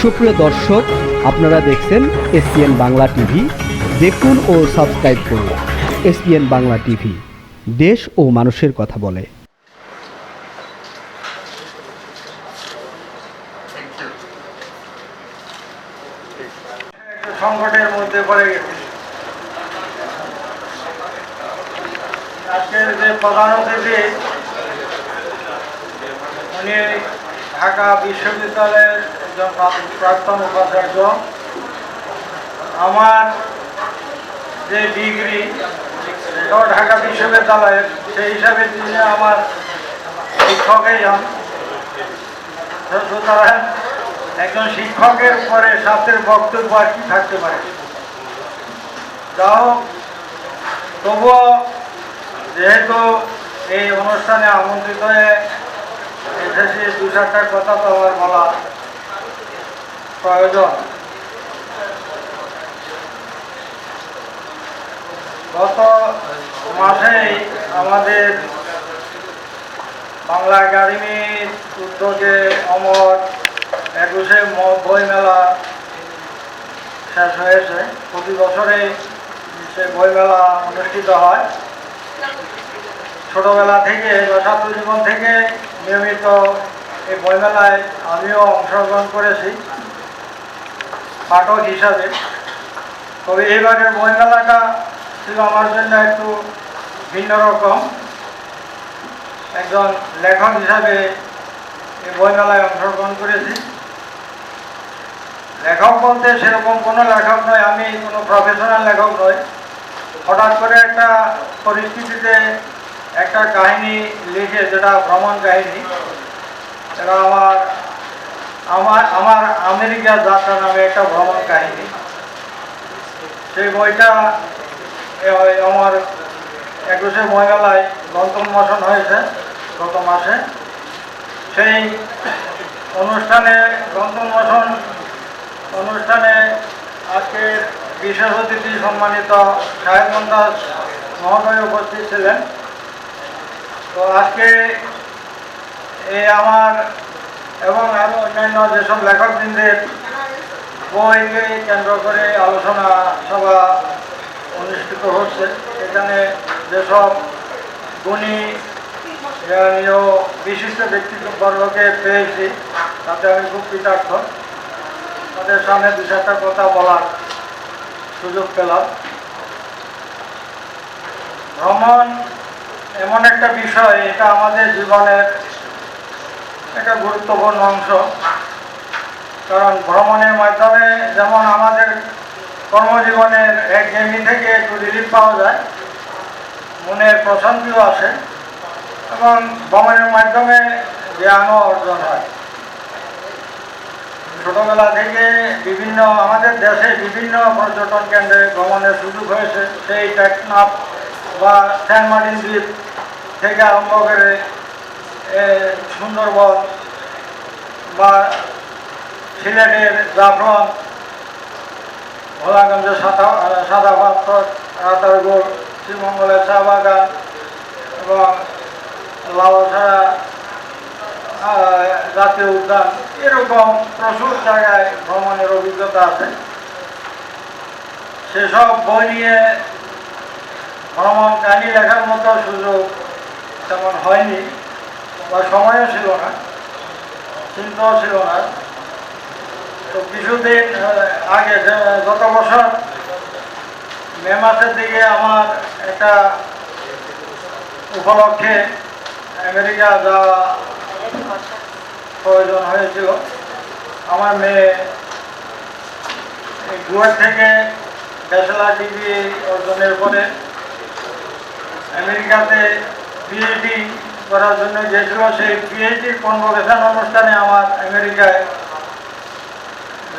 সুপ্রিয় দর্শক, আপনারা দেখছেন এসপিএন বাংলা টিভি। দেখুন ও সাবস্ক্রাইব করুন এসপিএন বাংলা টিভি, দেশ ও মানুষের কথা বলে। সংকটের মধ্যে পড়ে গেছে। আজকের যে প্রধান অতিথি, উনি ঢাকা বিশ্ববিদ্যালয়ের একজন প্রাক্তন উপাচার্য। আমার যে ডিগ্রি সেটাও ঢাকা বিশ্ববিদ্যালয়ের, সেই হিসাবে তিনি আমার শিক্ষকই হন। সুতরাং একজন শিক্ষকের উপরে ছাত্রের বক্তব্য আর কি থাকতে পারে। যা হোক, তবুও যেহেতু এই অনুষ্ঠানে আমন্ত্রিত হয়ে এসেছি, দু চারটার কথা তো আমার বলা প্রয়োজন। গত মাসেই আমাদের বাংলা একাডেমির উদ্যোগে অমর 21শে বইমেলা শেষ হয়েছে। প্রতি বছরে সে বইমেলা অনুষ্ঠিত হয়। ছোটবেলা থেকে বা ছাত্র জীবন থেকে নিয়মিত এই বইমেলায় আমিও অংশগ্রহণ করেছি পাঠক হিসাবে। তবে এবারের বইমেলাটা ছিল আমার জন্য একটু ভিন্ন রকম। একজন লেখক হিসাবে এই বইমেলায় অংশগ্রহণ করেছি। লেখক বলতে সেরকম কোনো লেখক নয়, আমি কোনো প্রফেশনাল লেখক নই। হঠাৎ করে একটা পরিস্থিতিতে একটা কাহিনী লিখে, যেটা ভ্রমণ কাহিনী, এটা আমার আমেরিকা যাত্রা নামে একটা ভ্রমণ কাহিনী। সেই বইটা আমার 21শে বইমেলায় গ্রন্থ উন্মোচন হয়েছে গত মাসে। সেই অনুষ্ঠানে, গ্রন্থ উন্মোচন অনুষ্ঠানে আজকে বিশেষ অতিথি সম্মানিত সাহেব মন্তাজ মহোদয় উপস্থিত ছিলেন। তো আজকে আমার এবং আরও অন্যান্য যেসব লেখকবৃন্দের বইকে কেন্দ্র করে আলোচনা সভা অনুষ্ঠিত হচ্ছে, সেখানে যেসব গুণী বিশিষ্ট ব্যক্তিবর্গকে পেয়েছি, তাতে আমি খুব কৃতার্থ। তাদের সামনে দু চারটা কথা বলার সুযোগ পেলাম। ভ্রমণ এমন একটা বিষয়, এটা আমাদের জীবনের একটা গুরুত্বপূর্ণ অংশ। কারণ ভ্রমণের মাধ্যমে যেমন আমাদের কর্মজীবনের একঘেয়েমি থেকে একটু রিলিফ পাওয়া যায়, মনের প্রশান্তিও আসে, এবং ভ্রমণের মাধ্যমে জ্ঞানও অর্জন হয়। ছোটবেলা থেকে আমাদের দেশে বিভিন্ন পর্যটন কেন্দ্রে ভ্রমণের সুযোগ হয়েছে। সেই টেকনাফ বা সেন্ট মার্টিন দ্বীপ থেকে আরম্ভ করে সুন্দরবন বা সিলেটের জাফলং, ভোলাগঞ্জের সাদা পাথর, রাতারগুল, শ্রীমঙ্গলের চা বাগান এবং লাউছড়া জাতীয় উদ্যান, এরকম প্রচুর জায়গায় ভ্রমণের অভিজ্ঞতা আছে। সেসব বই নিয়ে ভ্রমণ কাহিনী লেখার মতো সুযোগ তেমন হয়নি, বা সময়ও ছিল না, চিন্তাও ছিল না। তো কিছুদিন আগে, গত বছর মে মাসের দিকে আমার একটা উপলক্ষে আমেরিকা যাওয়া প্রয়োজন হয়েছিল। আমার মেয়ে গুয়ার থেকে ব্যাচেলার ডিগ্রি অর্জনের পরে আমেরিকাতে পিএইচডি করার জন্য গিয়েছিল। সেই পিএইচডির কনভোকেশন অনুষ্ঠানে আমার আমেরিকায়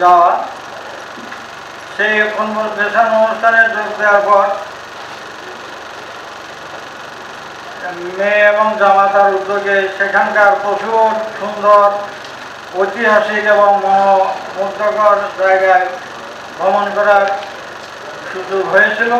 যাওয়া। সেই কনভোকেশন অনুষ্ঠানে যোগ দেওয়ার পর মেয়ে এবং জামাতার উদ্যোগে সেখানকার প্রচুর সুন্দর, ঐতিহাসিক এবং মনোমুগ্ধকর জায়গায় ভ্রমণ করার সুযোগ হয়েছিল।